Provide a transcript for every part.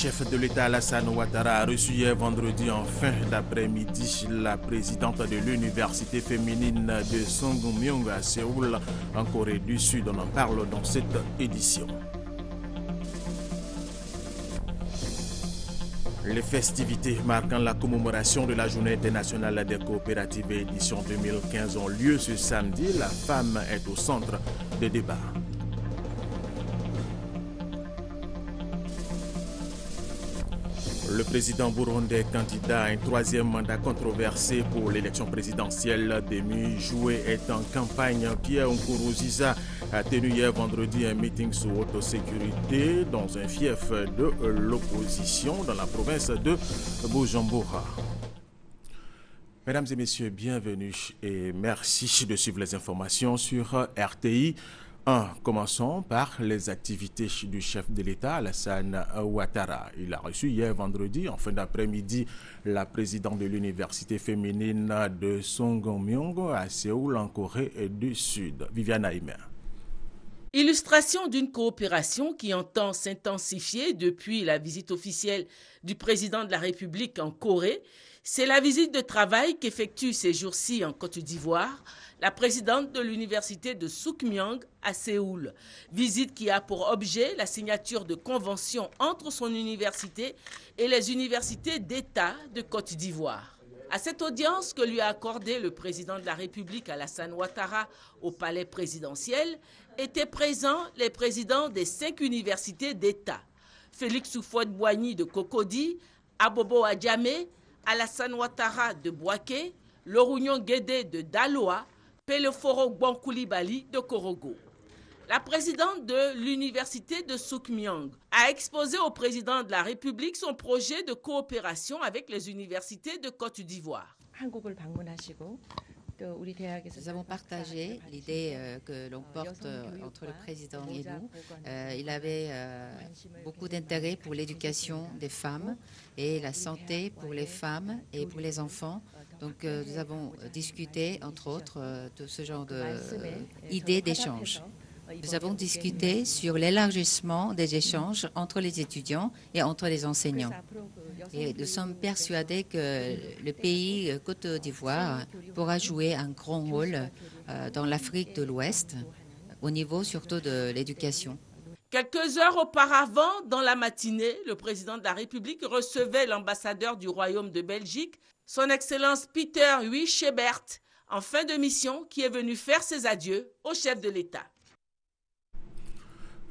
chef de l'État Alassane Ouattara a reçu hier vendredi en fin d'après-midi la présidente de l'université féminine de Songmyong à Séoul, en Corée du Sud. On en parle dans cette édition. Les festivités marquant la commémoration de la Journée internationale des coopératives édition 2015 ont lieu ce samedi. La femme est au centre des débats. Le président burundais, candidat à un troisième mandat controversé pour l'élection présidentielle de mi-juillet, est en campagne. Pierre Nkurunziza a tenu hier vendredi un meeting sur autosécurité dans un fief de l'opposition dans la province de Bujumbura. Mesdames et messieurs, bienvenue et merci de suivre les informations sur RTI. Commençons par les activités du chef de l'État, Alassane Ouattara. Il a reçu hier vendredi, en fin d'après-midi, la présidente de l'université féminine de Songmyong à Séoul, en Corée du Sud. Viviane Aimer. Illustration d'une coopération qui entend s'intensifier depuis la visite officielle du président de la République en Corée. C'est la visite de travail qu'effectue ces jours-ci en Côte d'Ivoire la présidente de l'université de Songmyong à Séoul. Visite qui a pour objet la signature de conventions entre son université et les universités d'État de Côte d'Ivoire. À cette audience que lui a accordée le président de la République Alassane Ouattara au palais présidentiel, étaient présents les présidents des 5 universités d'État. Félix Houphouët-Boigny de Cocody, Abobo Adjamé, Alassane Ouattara de Bouaké, Lorounion Guédé de Daloa, Peleforo Gbankoulibaly de Korogo. La présidente de l'université de Songmyong a exposé au président de la République son projet de coopération avec les universités de Côte d'Ivoire. Nous avons partagé l'idée que l'on porte entre le président et nous. Il avait beaucoup d'intérêt pour l'éducation des femmes et la santé pour les femmes et pour les enfants. Donc nous avons discuté, entre autres, de ce genre d'idées d'échange. Nous avons discuté sur l'élargissement des échanges entre les étudiants et entre les enseignants. Et nous sommes persuadés que le pays Côte d'Ivoire pourra jouer un grand rôle dans l'Afrique de l'Ouest, au niveau surtout de l'éducation. Quelques heures auparavant, dans la matinée, le président de la République recevait l'ambassadeur du Royaume de Belgique, son Excellence Peter Huijsebert, en fin de mission, qui est venu faire ses adieux au chef de l'État.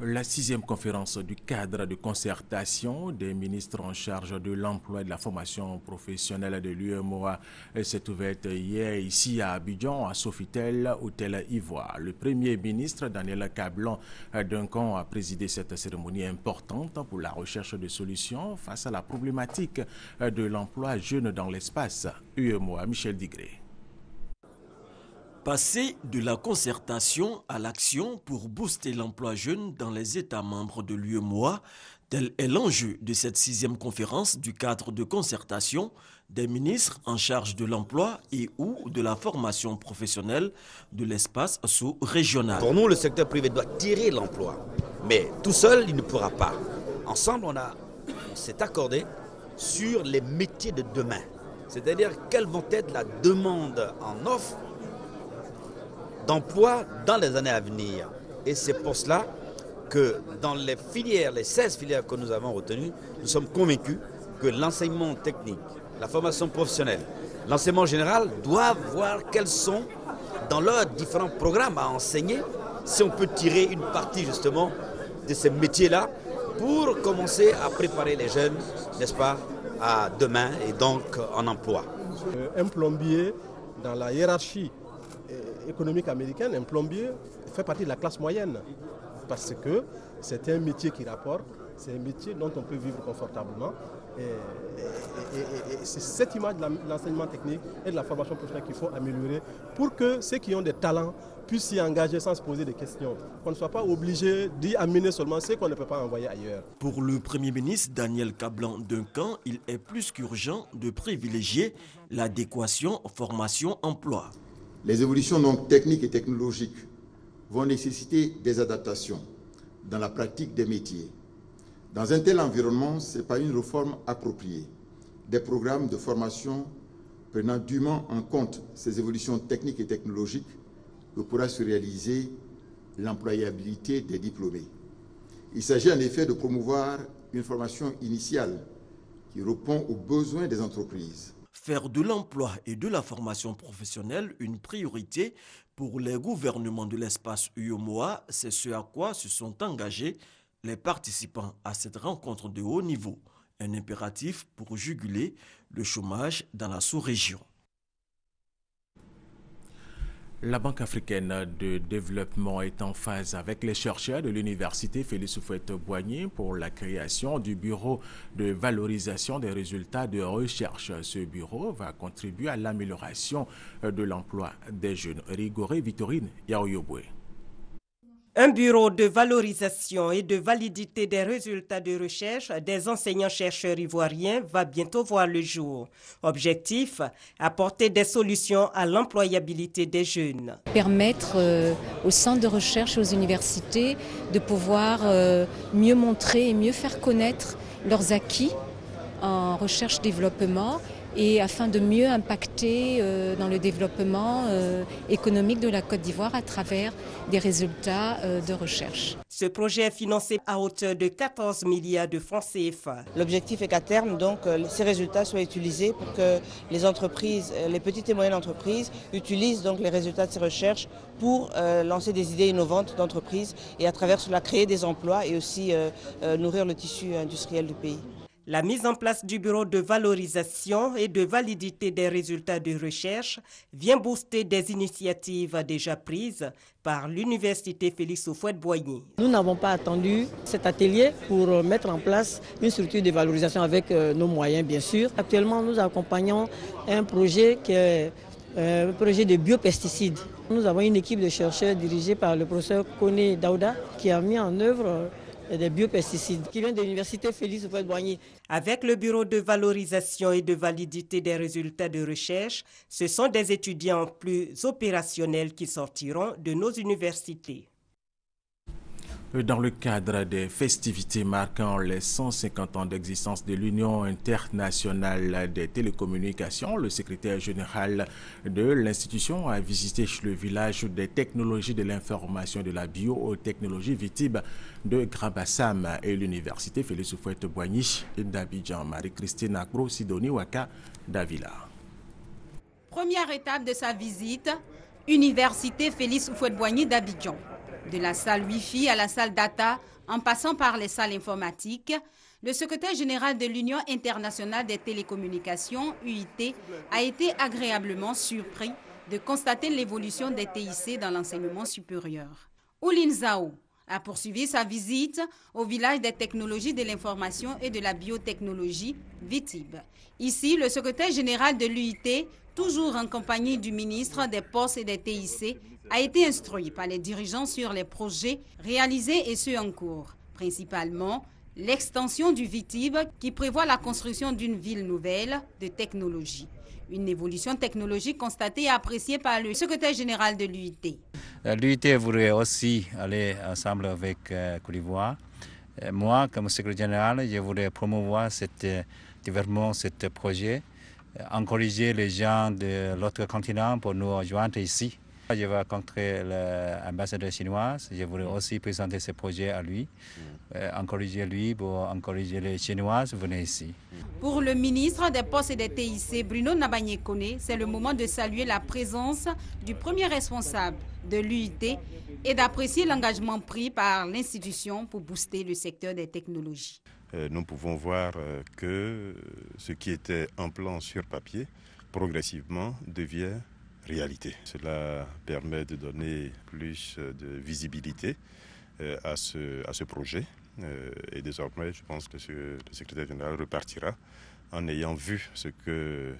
La 6e conférence du cadre de concertation des ministres en charge de l'emploi et de la formation professionnelle de l'UEMOA s'est ouverte hier ici à Abidjan, à Sofitel, Hôtel Ivoire. Le Premier ministre Daniel Kablan-Duncan a présidé cette cérémonie importante pour la recherche de solutions face à la problématique de l'emploi jeune dans l'espace UEMOA. Michel Digré. Passer de la concertation à l'action pour booster l'emploi jeune dans les États membres de l'UEMOA, tel est l'enjeu de cette 6e conférence du cadre de concertation des ministres en charge de l'emploi et ou de la formation professionnelle de l'espace sous-régional. Pour nous, le secteur privé doit tirer l'emploi, mais tout seul, il ne pourra pas. Ensemble, on s'est accordé sur les métiers de demain, c'est-à-dire quelles vont être la demande en offre d'emploi dans les années à venir. Et c'est pour cela que dans les filières, les 16 filières que nous avons retenues, nous sommes convaincus que l'enseignement technique, la formation professionnelle, l'enseignement général doivent voir quels sont dans leurs différents programmes à enseigner, si on peut tirer une partie justement de ces métiers-là pour commencer à préparer les jeunes, n'est-ce pas, à demain et donc en emploi. Un plombier dans la hiérarchie économique américaine, un plombier fait partie de la classe moyenne parce que c'est un métier qui rapporte, c'est un métier dont on peut vivre confortablement et c'est cette image de l'enseignement technique et de la formation professionnelle qu'il faut améliorer pour que ceux qui ont des talents puissent s'y engager sans se poser des questions, qu'on ne soit pas obligé d'y amener seulement ceux qu'on ne peut pas envoyer ailleurs. Pour le Premier ministre Daniel Kablan-Duncan, il est plus qu'urgent de privilégier l'adéquation formation-emploi. Les évolutions donc techniques et technologiques vont nécessiter des adaptations dans la pratique des métiers. Dans un tel environnement, c'est par une réforme appropriée, des programmes de formation prenant dûment en compte ces évolutions techniques et technologiques que pourra se réaliser l'employabilité des diplômés. Il s'agit en effet de promouvoir une formation initiale qui répond aux besoins des entreprises. Faire de l'emploi et de la formation professionnelle une priorité pour les gouvernements de l'espace UEMOA, c'est ce à quoi se sont engagés les participants à cette rencontre de haut niveau. Un impératif pour juguler le chômage dans la sous-région. La Banque africaine de développement est en phase avec les chercheurs de l'université Félix Houphouët-Boigny pour la création du bureau de valorisation des résultats de recherche. Ce bureau va contribuer à l'amélioration de l'emploi des jeunes. Rigoré Victorine Yaoyobwe. Un bureau de valorisation et de validité des résultats de recherche des enseignants-chercheurs ivoiriens va bientôt voir le jour. Objectif, apporter des solutions à l'employabilité des jeunes. Permettre aux centres de recherche et aux universités de pouvoir mieux montrer et mieux faire connaître leurs acquis en recherche-développement et afin de mieux impacter dans le développement économique de la Côte d'Ivoire à travers des résultats de recherche. Ce projet est financé à hauteur de 14 milliards de francs CFA. L'objectif est qu'à terme, donc, ces résultats soient utilisés pour que les entreprises, les petites et moyennes entreprises, utilisent donc les résultats de ces recherches pour lancer des idées innovantes d'entreprise et à travers cela créer des emplois et aussi nourrir le tissu industriel du pays. La mise en place du bureau de valorisation et de validité des résultats de recherche vient booster des initiatives déjà prises par l'université Félix Houphouët-Boigny. Nous n'avons pas attendu cet atelier pour mettre en place une structure de valorisation avec nos moyens, bien sûr. Actuellement, nous accompagnons un projet qui est un projet de biopesticides. Nous avons une équipe de chercheurs dirigée par le professeur Koné Daouda qui a mis en œuvre des biopesticides qui viennent de l'université Félix Houphouët-Boigny. Avec le bureau de valorisation et de validité des résultats de recherche, ce sont des étudiants plus opérationnels qui sortiront de nos universités. Dans le cadre des festivités marquant les 150 ans d'existence de l'Union internationale des télécommunications, le secrétaire général de l'institution a visité le village des technologies de l'information et de la biotechnologie VITIB de Grand-Bassam et l'université Félix Houphouët-Boigny d'Abidjan. Marie-Christine Akro, Sidonie Waka, Davila. Première étape de sa visite, université Félix Houphouët-Boigny d'Abidjan. De la salle Wi-Fi à la salle data, en passant par les salles informatiques, le secrétaire général de l'Union internationale des télécommunications, UIT, a été agréablement surpris de constater l'évolution des TIC dans l'enseignement supérieur. Oulin Zhao a poursuivi sa visite au village des technologies de l'information et de la biotechnologie, VITIB. Ici, le secrétaire général de l'UIT, toujours en compagnie du ministre des Postes et des TIC, a été instruit par les dirigeants sur les projets réalisés et ceux en cours, principalement l'extension du VITIB qui prévoit la construction d'une ville nouvelle de technologie. Une évolution technologique constatée et appréciée par le secrétaire général de l'UIT. L'UIT voudrait aussi aller ensemble avec Côte d'Ivoire. Moi, comme secrétaire général, je voudrais promouvoir développement ce projet, encourager les gens de l'autre continent pour nous rejoindre ici. Je vais rencontrer l'ambassadeur chinois. Je voudrais aussi présenter ce projet à lui, encourager lui pour encourager les Chinois à venir ici. Pour le ministre des Postes et des TIC, Bruno Nabagné-Koné, c'est le moment de saluer la présence du premier responsable de l'UIT et d'apprécier l'engagement pris par l'institution pour booster le secteur des technologies. Nous pouvons voir que ce qui était un plan sur papier, progressivement devient réalité. Cela permet de donner plus de visibilité à ce projet et désormais je pense que le secrétaire général repartira en ayant vu ce que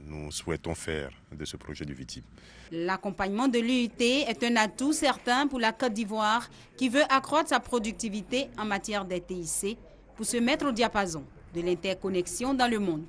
nous souhaitons faire de ce projet du VITIB. L'accompagnement de l'UIT est un atout certain pour la Côte d'Ivoire qui veut accroître sa productivité en matière des TIC pour se mettre au diapason de l'interconnexion dans le monde.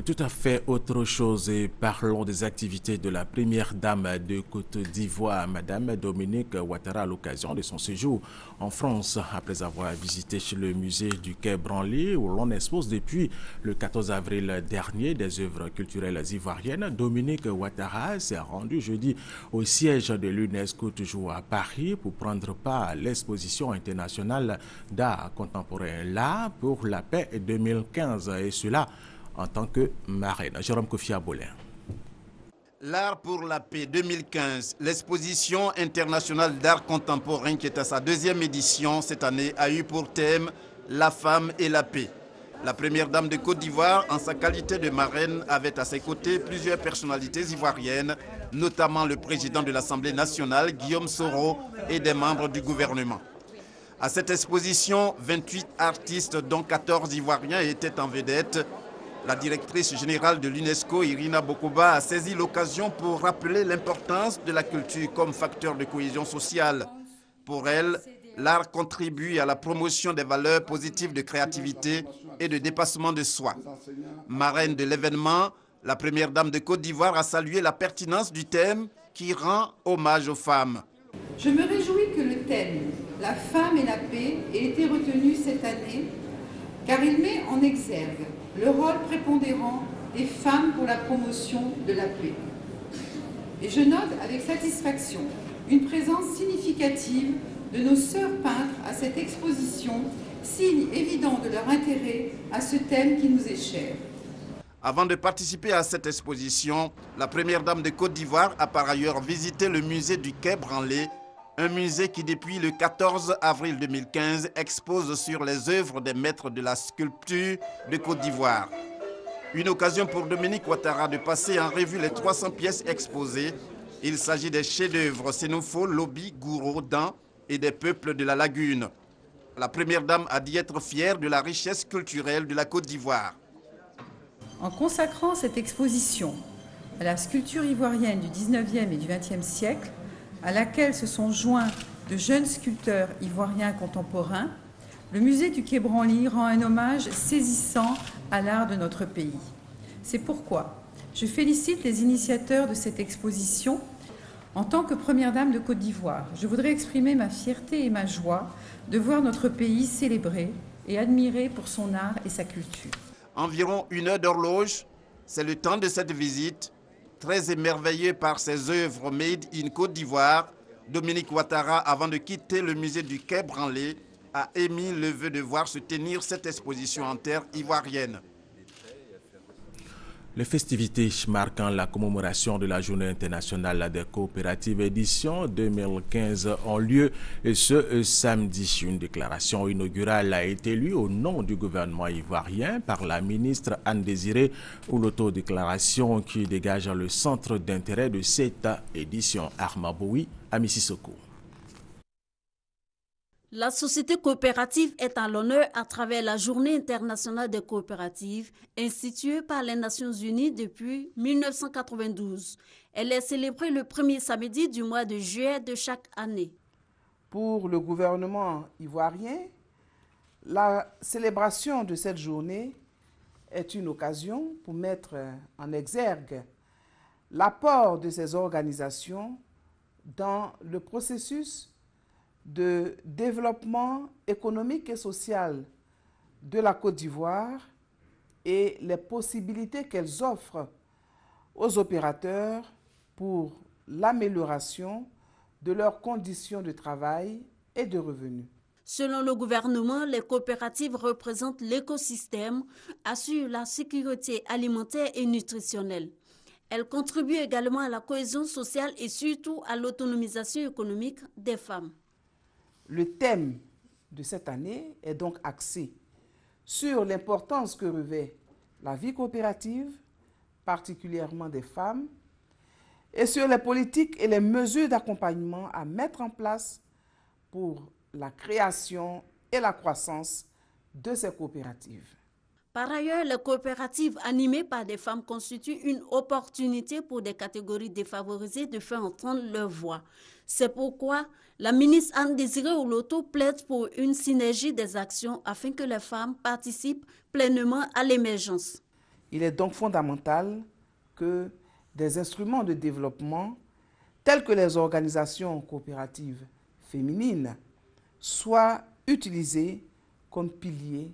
Tout à fait autre chose et parlons des activités de la première dame de Côte d'Ivoire, Madame Dominique Ouattara, à l'occasion de son séjour en France. Après avoir visité le musée du Quai Branly, où l'on expose depuis le 14 avril dernier des œuvres culturelles ivoiriennes, Dominique Ouattara s'est rendue jeudi au siège de l'UNESCO, toujours à Paris, pour prendre part à l'exposition internationale d'art contemporain L'Art pour la paix 2015, et cela en tant que marraine. Jérôme Kofi Abolin. L'Art pour la paix 2015, l'exposition internationale d'art contemporain qui est à sa deuxième édition cette année, a eu pour thème la femme et la paix. La première dame de Côte d'Ivoire, en sa qualité de marraine, avait à ses côtés plusieurs personnalités ivoiriennes, notamment le président de l'Assemblée nationale, Guillaume Soro, et des membres du gouvernement. À cette exposition, 28 artistes, dont 14 Ivoiriens, étaient en vedette. La directrice générale de l'UNESCO, Irina Bokoba, a saisi l'occasion pour rappeler l'importance de la culture comme facteur de cohésion sociale. Pour elle, l'art contribue à la promotion des valeurs positives de créativité et de dépassement de soi. Marraine de l'événement, la première dame de Côte d'Ivoire a salué la pertinence du thème qui rend hommage aux femmes. Je me réjouis que le thème « La femme et la paix » ait été retenu cette année, car il met en exergue le rôle prépondérant des femmes pour la promotion de la paix. Et je note avec satisfaction une présence significative de nos sœurs peintres à cette exposition, signe évident de leur intérêt à ce thème qui nous est cher. Avant de participer à cette exposition, la première dame de Côte d'Ivoire a par ailleurs visité le musée du Quai Branly, un musée qui depuis le 14 avril 2015 expose sur les œuvres des maîtres de la sculpture de Côte d'Ivoire. Une occasion pour Dominique Ouattara de passer en revue les 300 pièces exposées. Il s'agit des chefs-d'œuvre Sénoufo, Lobi, Gouro, Dan et des peuples de la Lagune. La première dame a dit être fière de la richesse culturelle de la Côte d'Ivoire. En consacrant cette exposition à la sculpture ivoirienne du 19e et du 20e siècle, à laquelle se sont joints de jeunes sculpteurs ivoiriens contemporains, le musée du Quai Branly rend un hommage saisissant à l'art de notre pays. C'est pourquoi je félicite les initiateurs de cette exposition. En tant que première dame de Côte d'Ivoire, je voudrais exprimer ma fierté et ma joie de voir notre pays célébré et admiré pour son art et sa culture. Environ 1 heure d'horloge, c'est le temps de cette visite. Très émerveillé par ses œuvres made in Côte d'Ivoire, Dominique Ouattara, avant de quitter le musée du Quai Branly, a émis le vœu de voir se tenir cette exposition en terre ivoirienne. Les festivités marquant la commémoration de la Journée internationale des coopératives édition 2015 ont lieu ce samedi. Une déclaration inaugurale a été lue au nom du gouvernement ivoirien par la ministre Anne-Désirée Ouloto, déclaration qui dégage le centre d'intérêt de cette édition. Arma Boui, à Mississauga. La société coopérative est à l'honneur à travers la Journée internationale des coopératives instituée par les Nations Unies depuis 1992. Elle est célébrée le premier samedi du mois de juillet de chaque année. Pour le gouvernement ivoirien, la célébration de cette journée est une occasion pour mettre en exergue l'apport de ces organisations dans le processus de développement économique et social de la Côte d'Ivoire et les possibilités qu'elles offrent aux opérateurs pour l'amélioration de leurs conditions de travail et de revenus. Selon le gouvernement, les coopératives représentent l'écosystème, assurent la sécurité alimentaire et nutritionnelle. Elles contribuent également à la cohésion sociale et surtout à l'autonomisation économique des femmes. Le thème de cette année est donc axé sur l'importance que revêt la vie coopérative, particulièrement des femmes, et sur les politiques et les mesures d'accompagnement à mettre en place pour la création et la croissance de ces coopératives. Par ailleurs, les coopératives animées par des femmes constituent une opportunité pour des catégories défavorisées de faire entendre leur voix. C'est pourquoi la ministre Anne-Désirée Ouloto plaide pour une synergie des actions afin que les femmes participent pleinement à l'émergence. Il est donc fondamental que des instruments de développement tels que les organisations coopératives féminines soient utilisés comme piliers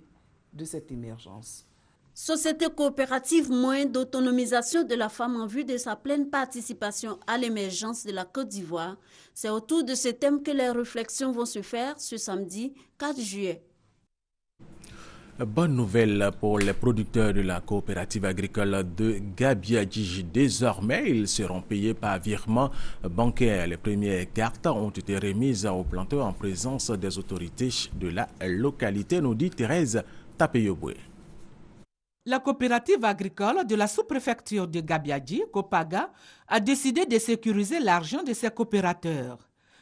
de cette émergence. Société coopérative, moyen d'autonomisation de la femme en vue de sa pleine participation à l'émergence de la Côte d'Ivoire. C'est autour de ce thème que les réflexions vont se faire ce samedi 4 juillet. Bonne nouvelle pour les producteurs de la coopérative agricole de Gabiadji. Désormais, ils seront payés par virement bancaire. Les premières cartes ont été remises aux planteurs en présence des autorités de la localité, nous dit Thérèse Tapeyoboué. La coopérative agricole de la sous-préfecture de Gabiadji, Copaga, a décidé de sécuriser l'argent de ses coopérateurs.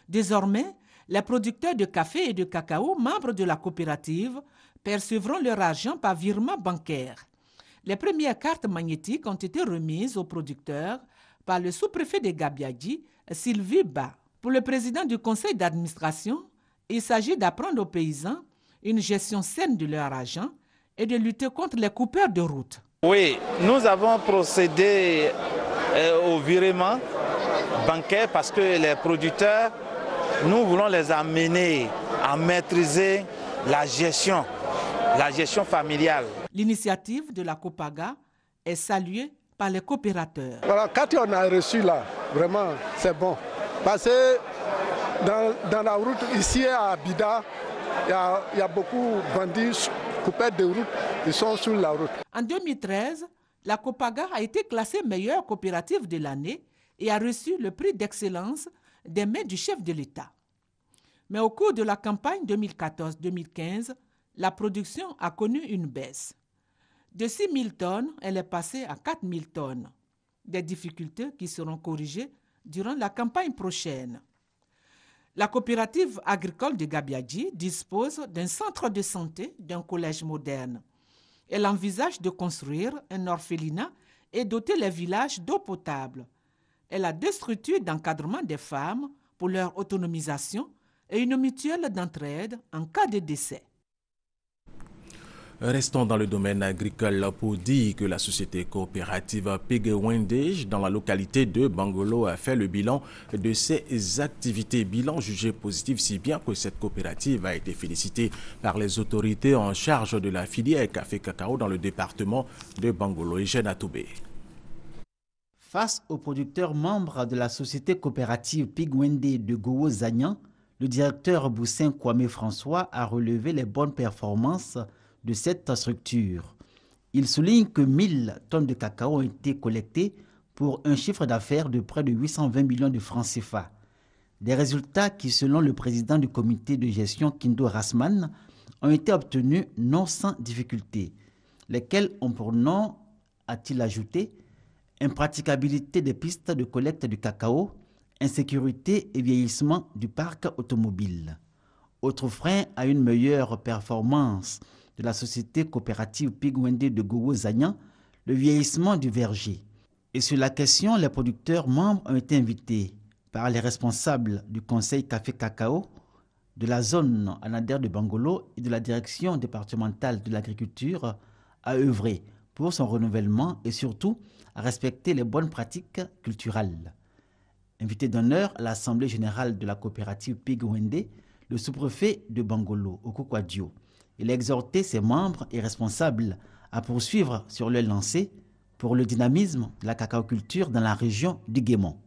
Désormais, les producteurs de café et de cacao, membres de la coopérative, percevront leur argent par virement bancaire. Les premières cartes magnétiques ont été remises aux producteurs par le sous-préfet de Gabiadji, Sylvie Ba. Pour le président du conseil d'administration, il s'agit d'apprendre aux paysans une gestion saine de leur argent et de lutter contre les coupeurs de route. Oui, nous avons procédé au virement bancaire parce que les producteurs, nous voulons les amener à maîtriser la gestion familiale. L'initiative de la Copaga est saluée par les coopérateurs. Voilà, quand on a reçu là, vraiment, c'est bon. Parce que dans la route, ici à Abida, il y a beaucoup de bandits, coupeurs de route, ils sont sur la route. En 2013, la Copaga a été classée meilleure coopérative de l'année et a reçu le prix d'excellence des mains du chef de l'État. Mais au cours de la campagne 2014-2015, la production a connu une baisse. De 6 000 tonnes, elle est passée à 4 000 tonnes. Des difficultés qui seront corrigées durant la campagne prochaine. La coopérative agricole de Gabiadji dispose d'un centre de santé, d'un collège moderne. Elle envisage de construire un orphelinat et doter les villages d'eau potable. Elle a 2 structures d'encadrement des femmes pour leur autonomisation et une mutuelle d'entraide en cas de décès. Restons dans le domaine agricole pour dire que la société coopérative Pigwendej dans la localité de Bangolo a fait le bilan de ses activités. Bilan jugé positif si bien que cette coopérative a été félicitée par les autorités en charge de la filière café-cacao dans le département de Bangolo. Eugène Atoubé. Face aux producteurs membres de la société coopérative Pigwendej de Gowo-Zagnan, le directeur Boussin Kwame François a relevé les bonnes performances de cette structure. Il souligne que 1000 tonnes de cacao ont été collectées pour un chiffre d'affaires de près de 820 millions de francs CFA. Des résultats qui, selon le président du comité de gestion Kindo Rasman, ont été obtenus non sans difficulté, lesquels ont pour nom, a-t-il ajouté, impraticabilité des pistes de collecte du cacao, insécurité et vieillissement du parc automobile. Autre frein à une meilleure performance de la société coopérative Pigwendej de Gowo-Zagnan, le vieillissement du verger. Et sur la question, les producteurs membres ont été invités par les responsables du conseil café-cacao, de la zone anadaire de Bangolo et de la direction départementale de l'agriculture à œuvrer pour son renouvellement et surtout à respecter les bonnes pratiques culturelles. Invité d'honneur à l'Assemblée générale de la coopérative Pigwendej, le sous-préfet de Bangolo, Okukwadio, il a exhorté ses membres et responsables à poursuivre sur leur lancée pour le dynamisme de la cacaoculture dans la région du Guémon.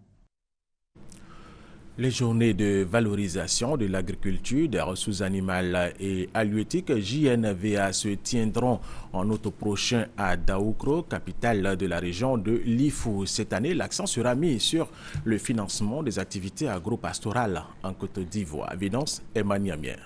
Les journées de valorisation de l'agriculture, des ressources animales et halieutiques JNVA se tiendront en août prochain à Daoukro, capitale de la région de Lifou. Cette année, l'accent sera mis sur le financement des activités agro-pastorales en Côte d'Ivoire. Évidence, Emmanuel.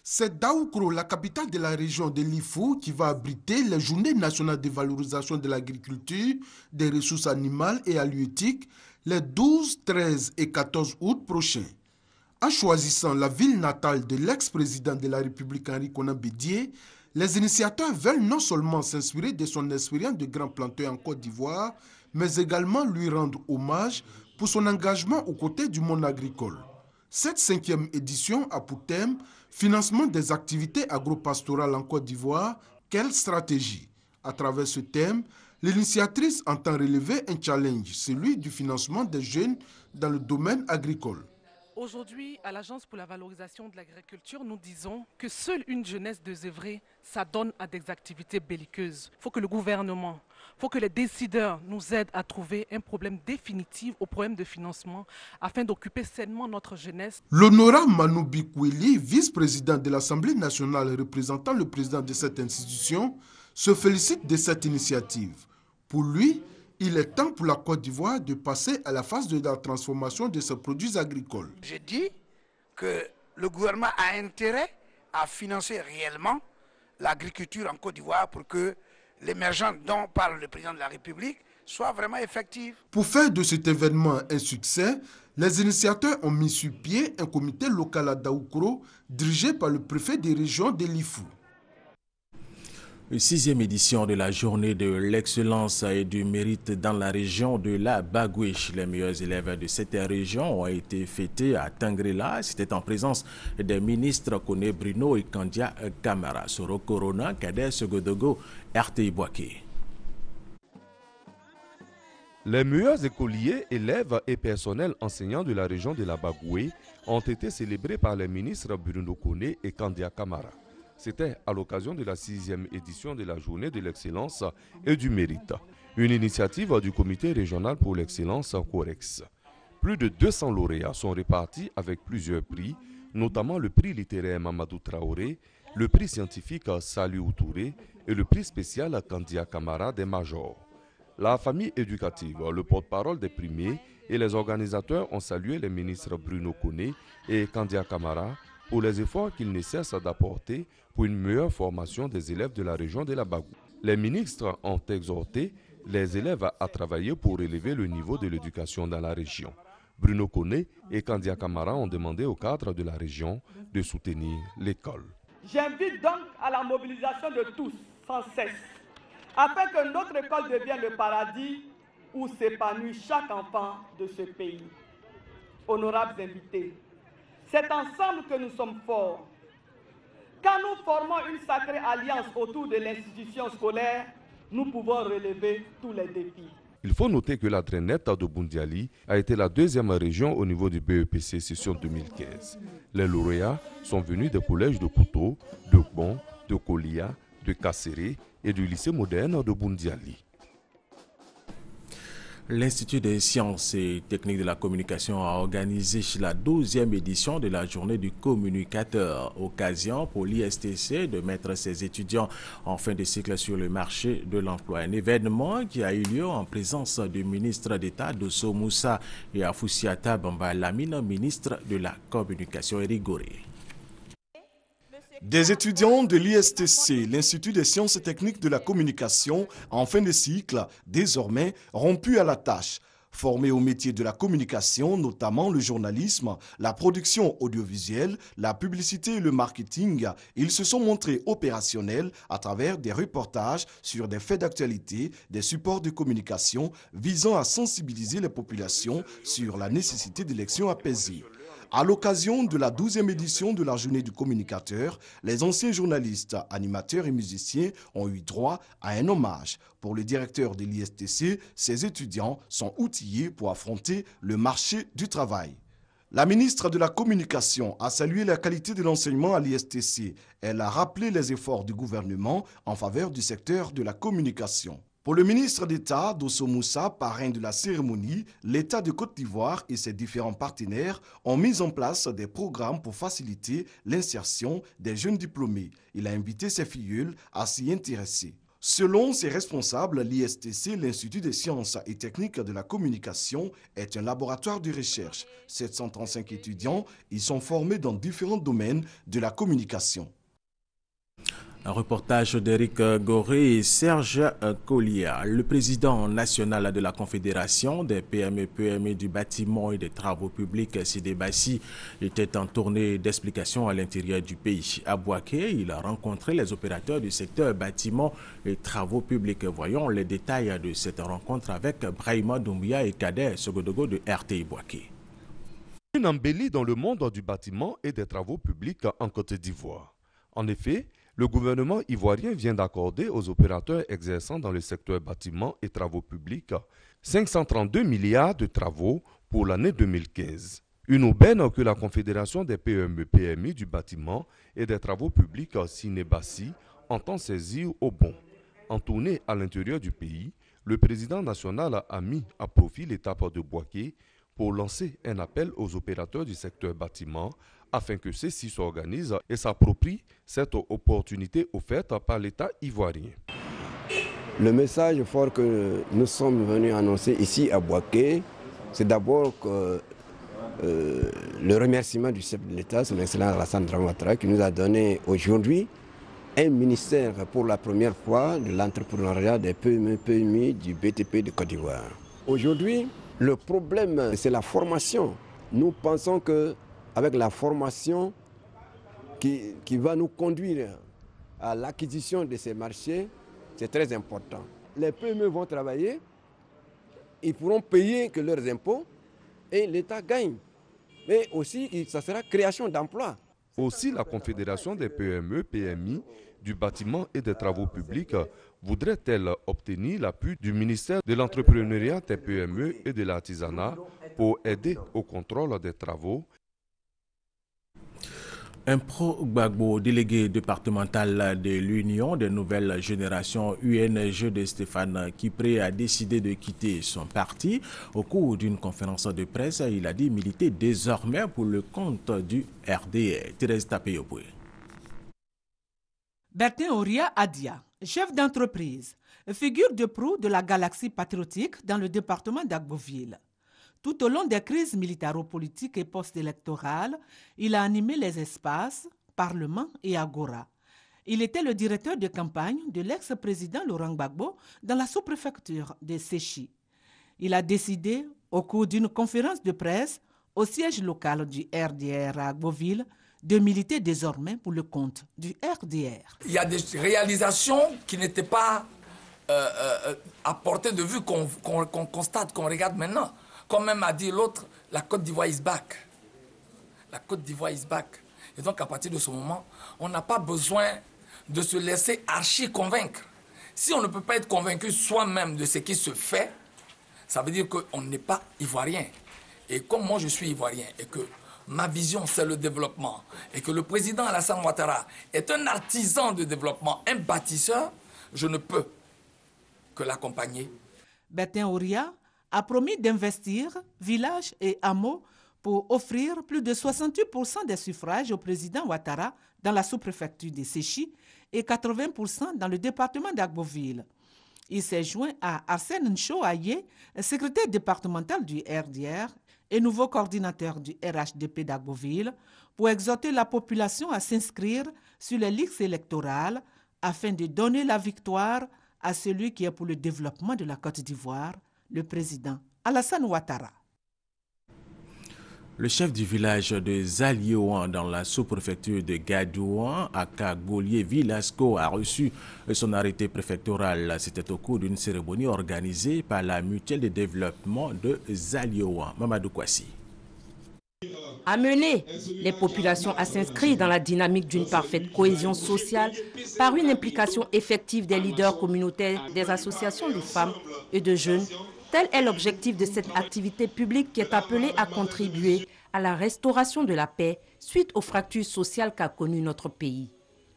C'est Daoukro, la capitale de la région de Lifou, qui va abriter les journées nationales de valorisation de l'agriculture, des ressources animales et halieutiques les 12, 13 et 14 août prochains. En choisissant la ville natale de l'ex-président de la République Henri Konan Bédié, les initiateurs veulent non seulement s'inspirer de son expérience de grand planteur en Côte d'Ivoire, mais également lui rendre hommage pour son engagement aux côtés du monde agricole. Cette 5e édition a pour thème « Financement des activités agro-pastorales en Côte d'Ivoire, quelle stratégie ?» À travers ce thème, l'initiatrice entend relever un challenge, celui du financement des jeunes dans le domaine agricole. Aujourd'hui, à l'Agence pour la valorisation de l'agriculture, nous disons que seule une jeunesse désœuvrée s'adonne à des activités belliqueuses. Il faut que le gouvernement, il faut que les décideurs nous aident à trouver un problème définitif au problème de financement afin d'occuper sainement notre jeunesse. L'honorable Manoubi Koueli, vice-président de l'Assemblée nationale représentant le président de cette institution, se félicite de cette initiative. Pour lui, il est temps pour la Côte d'Ivoire de passer à la phase de la transformation de ses produits agricoles. Je dis que le gouvernement a intérêt à financer réellement l'agriculture en Côte d'Ivoire pour que l'émergence dont parle le président de la République soit vraiment effective. Pour faire de cet événement un succès, les initiateurs ont mis sur pied un comité local à Daoukro dirigé par le préfet des régions de l'Ifou. 6e édition de la journée de l'excellence et du mérite dans la région de la Bagouiche. Les meilleurs élèves de cette région ont été fêtés à Tangrela. C'était en présence des ministres Kone Bruno et Kandia Kamara. Soro Corona, Kader Segodogo, RTI Boaké. Les meilleurs écoliers, élèves et personnels enseignants de la région de la Bagoué ont été célébrés par les ministres Bruno Kone et Kandia Kamara. C'était à l'occasion de la 6e édition de la journée de l'excellence et du mérite, une initiative du comité régional pour l'excellence COREX. Plus de 200 lauréats sont répartis avec plusieurs prix, notamment le prix littéraire Mamadou Traoré, le prix scientifique Saliou Touré et le prix spécial Kandia Kamara des Majors. La famille éducative, le porte-parole des primés et les organisateurs ont salué les ministres Bruno Kone et Kandia Kamara pour les efforts qu'ils ne cessent d'apporter pour une meilleure formation des élèves de la région de la Bagou. Les ministres ont exhorté les élèves à travailler pour élever le niveau de l'éducation dans la région. Bruno Kone et Kandia Kamara ont demandé aux cadres de la région de soutenir l'école. J'invite donc à la mobilisation de tous, sans cesse, afin que notre école devienne le paradis où s'épanouit chaque enfant de ce pays. Honorables invités, c'est ensemble que nous sommes forts. Quand nous formons une sacrée alliance autour de l'institution scolaire, nous pouvons relever tous les défis. Il faut noter que la Drainette de Boundiali a été la 2e région au niveau du BEPC session 2015. Les lauréats sont venus des collèges de Kouto, de Gbon, de Kolia, de Kasséré et du lycée moderne de Boundiali. L'Institut des sciences et techniques de la communication a organisé la 12e édition de la journée du communicateur, occasion pour l'ISTC de mettre ses étudiants en fin de cycle sur le marché de l'emploi. Un événement qui a eu lieu en présence du ministre d'État Dosso Moussa et Afoussiata Bamba Lamine, ministre de la communication Éric Goré. Des étudiants de l'ISTC, l'Institut des sciences et techniques de la communication, en fin de cycle, désormais rompus à la tâche. Formés au métier de la communication, notamment le journalisme, la production audiovisuelle, la publicité et le marketing, ils se sont montrés opérationnels à travers des reportages sur des faits d'actualité, des supports de communication visant à sensibiliser les populations sur la nécessité d'élections apaisées. À l'occasion de la 12e édition de la journée du communicateur, les anciens journalistes, animateurs et musiciens ont eu droit à un hommage. Pour le directeur de l'ISTC, ces étudiants sont outillés pour affronter le marché du travail. La ministre de la Communication a salué la qualité de l'enseignement à l'ISTC. Elle a rappelé les efforts du gouvernement en faveur du secteur de la communication. Pour le ministre d'État, Dosso Moussa, parrain de la cérémonie, l'État de Côte d'Ivoire et ses différents partenaires ont mis en place des programmes pour faciliter l'insertion des jeunes diplômés. Il a invité ses filleuls à s'y intéresser. Selon ses responsables, l'ISTC, l'Institut des sciences et techniques de la communication, est un laboratoire de recherche. 735 étudiants y sont formés dans différents domaines de la communication. Un reportage d'Éric Goré et Serge Collia. Le président national de la Confédération des PME du bâtiment et des travaux publics, Sidé Bassi, était en tournée d'explication à l'intérieur du pays. À Boaké, il a rencontré les opérateurs du secteur bâtiment et travaux publics. Voyons les détails de cette rencontre avec Brahima Doumbia et Kader Segodogo de RTI Boaké. Une embellie dans le monde du bâtiment et des travaux publics en Côte d'Ivoire. En effet, Le gouvernement ivoirien vient d'accorder aux opérateurs exerçant dans le secteur bâtiment et travaux publics 532 milliards de travaux pour l'année 2015. Une aubaine que la Confédération des PME-PMI du bâtiment et des travaux publics Sinebassi entend saisir au bon. En tournée à l'intérieur du pays, le président national a mis à profit l'étape de Bouaké pour lancer un appel aux opérateurs du secteur bâtiment afin que ceux-ci s'organisent et s'approprient cette opportunité offerte par l'État ivoirien. Le message fort que nous sommes venus annoncer ici à Bouaké, c'est d'abord le remerciement du chef de l'État, son Excellence Alassane Dramane Ouattara, qui nous a donné aujourd'hui un ministère pour la première fois de l'entrepreneuriat des PME-PMI du BTP de Côte d'Ivoire. Aujourd'hui, le problème, c'est la formation. Nous pensons qu'avec la formation qui va nous conduire à l'acquisition de ces marchés, c'est très important. Les PME vont travailler, ils pourront payer que leurs impôts et l'État gagne. Mais aussi, ça sera création d'emplois. Aussi, la Confédération des PME-PMI du bâtiment et des travaux publics voudrait-elle obtenir l'appui du ministère de l'entrepreneuriat des PME et de l'artisanat pour aider au contrôle des travaux. Un pro-Gbagbo, délégué départemental de l'Union des nouvelles générations UNG de Stéphane Kipré, a décidé de quitter son parti. Au cours d'une conférence de presse, il a dit militer désormais pour le compte du RDR. Thérèse Tapeyopoué. Bertin Oria Adia, chef d'entreprise, figure de proue de la galaxie patriotique dans le département d'Agboville. Tout au long des crises militaro-politiques et post-électorales, il a animé les espaces, Parlement et Agora. Il était le directeur de campagne de l'ex-président Laurent Gbagbo dans la sous-préfecture de Séchi. Il a décidé, au cours d'une conférence de presse au siège local du RDR à Agboville, de militer désormais pour le compte du RDR. Il y a des réalisations qui n'étaient pas à portée de vue qu'on constate, qu'on regarde maintenant. Comme même a dit l'autre, la Côte d'Ivoire is back. La Côte d'Ivoire is back. Et donc à partir de ce moment, on n'a pas besoin de se laisser archi-convaincre. Si on ne peut pas être convaincu soi-même de ce qui se fait, ça veut dire qu'on n'est pas ivoirien. Et comme moi je suis ivoirien et que ma vision c'est le développement et que le président Alassane Ouattara est un artisan de développement, un bâtisseur, je ne peux que l'accompagner. Bertin Oria a promis d'investir villages et hameaux pour offrir plus de 68% des suffrages au président Ouattara dans la sous-préfecture de Séchi et 80% dans le département d'Agboville. Il s'est joint à Arsène Ncho Aye, secrétaire départemental du RDR et nouveau coordinateur du RHDP d'Agboville, pour exhorter la population à s'inscrire sur les listes électorales afin de donner la victoire à celui qui est pour le développement de la Côte d'Ivoire, le président Alassane Ouattara. Le chef du village de Zaliouan dans la sous-préfecture de Gadouan, Aka Golier Villasco, a reçu son arrêté préfectoral. C'était au cours d'une cérémonie organisée par la mutuelle de développement de Zaliouan. Mamadou Kwasi. Amener les populations à s'inscrire dans la dynamique d'une parfaite cohésion sociale par une implication effective des leaders communautaires, des associations de femmes et de jeunes. Tel est l'objectif de cette activité publique qui est appelée à contribuer à la restauration de la paix suite aux fractures sociales qu'a connues notre pays.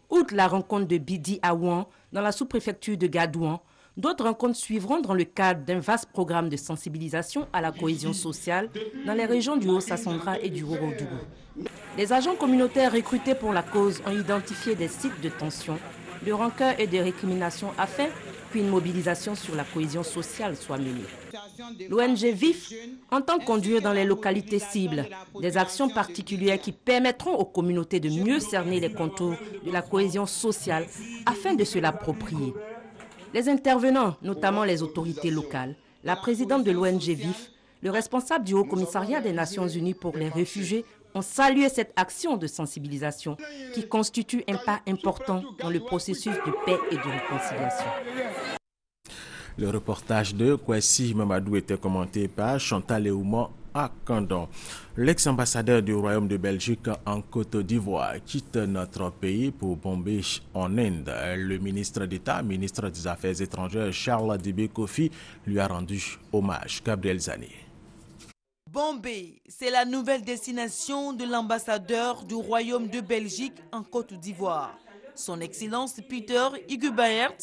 Outre la rencontre de Bidi Aouan dans la sous-préfecture de Gadouan, d'autres rencontres suivront dans le cadre d'un vaste programme de sensibilisation à la cohésion sociale dans les régions du Haut-Sassandra et du Haut-Oudougou. Les agents communautaires recrutés pour la cause ont identifié des sites de tension, de rancœur et de récrimination afin qu'une mobilisation sur la cohésion sociale soit menée. L'ONG VIF entend conduire dans les localités cibles des actions particulières qui permettront aux communautés de mieux cerner les contours de la cohésion sociale afin de se l'approprier. Les intervenants, notamment les autorités locales, la présidente de l'ONG VIF, le responsable du Haut-Commissariat des Nations Unies pour les réfugiés ont salué cette action de sensibilisation qui constitue un pas important dans le processus de paix et de réconciliation. Le reportage de Kwasi Mamadou était commenté par Chantal Eouman à Kandon. L'ex-ambassadeur du Royaume de Belgique en Côte d'Ivoire quitte notre pays pour bomber en Inde. Le ministre d'État, ministre des Affaires étrangères Charles Dibé Kofi lui a rendu hommage. Gabriel Zani. Bombay, c'est la nouvelle destination de l'ambassadeur du Royaume de Belgique en Côte d'Ivoire. Son Excellence Peter Huguebert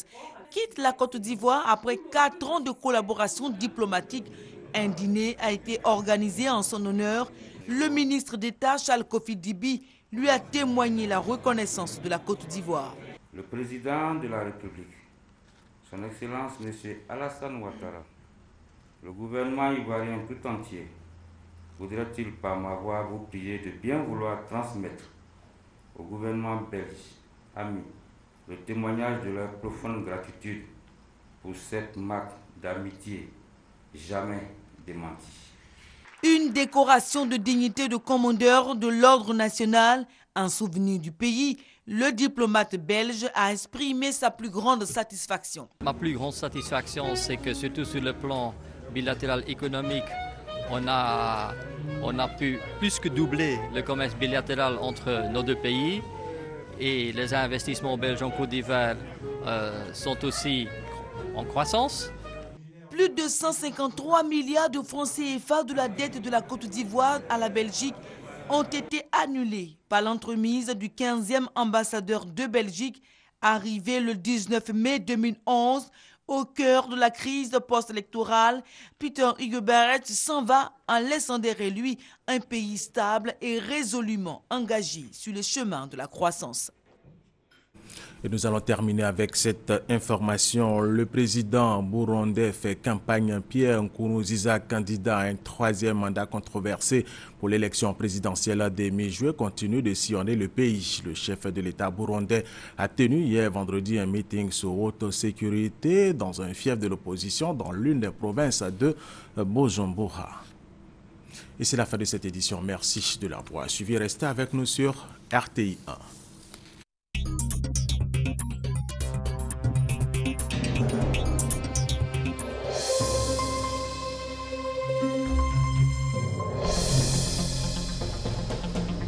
quitte la Côte d'Ivoire après 4 ans de collaboration diplomatique. Un dîner a été organisé en son honneur. Le ministre d'État Charles Kofi Dibi lui a témoigné la reconnaissance de la Côte d'Ivoire. Le président de la République, son Excellence M. Alassane Ouattara, le gouvernement ivoirien tout entier, voudrait-il par ma voix vous prier de bien vouloir transmettre au gouvernement belge, ami, le témoignage de leur profonde gratitude pour cette marque d'amitié jamais démentie. Une décoration de dignité de commandeur de l'ordre national, en souvenir du pays, le diplomate belge a exprimé sa plus grande satisfaction. Ma plus grande satisfaction, c'est que surtout sur le plan bilatéral économique, on a pu plus que doubler le commerce bilatéral entre nos deux pays et les investissements belges en Côte d'Ivoire sont aussi en croissance. Plus de 153 milliards de francs CFA de la dette de la Côte d'Ivoire à la Belgique ont été annulés par l'entremise du 15e ambassadeur de Belgique, arrivé le 19 mai 2011 au cœur de la crise post-électorale. Peter Huguebert s'en va en laissant derrière lui un pays stable et résolument engagé sur le chemin de la croissance. Et nous allons terminer avec cette information. Le président burundais fait campagne. Pierre Nkurunziza, candidat à un 3e mandat controversé pour l'élection présidentielle de mi-juillet, continue de sillonner le pays. Le chef de l'État burundais a tenu hier vendredi un meeting sur haute sécurité dans un fief de l'opposition dans l'une des provinces de Bujumbura. Et c'est la fin de cette édition. Merci de l'avoir suivi. Restez avec nous sur RTI 1.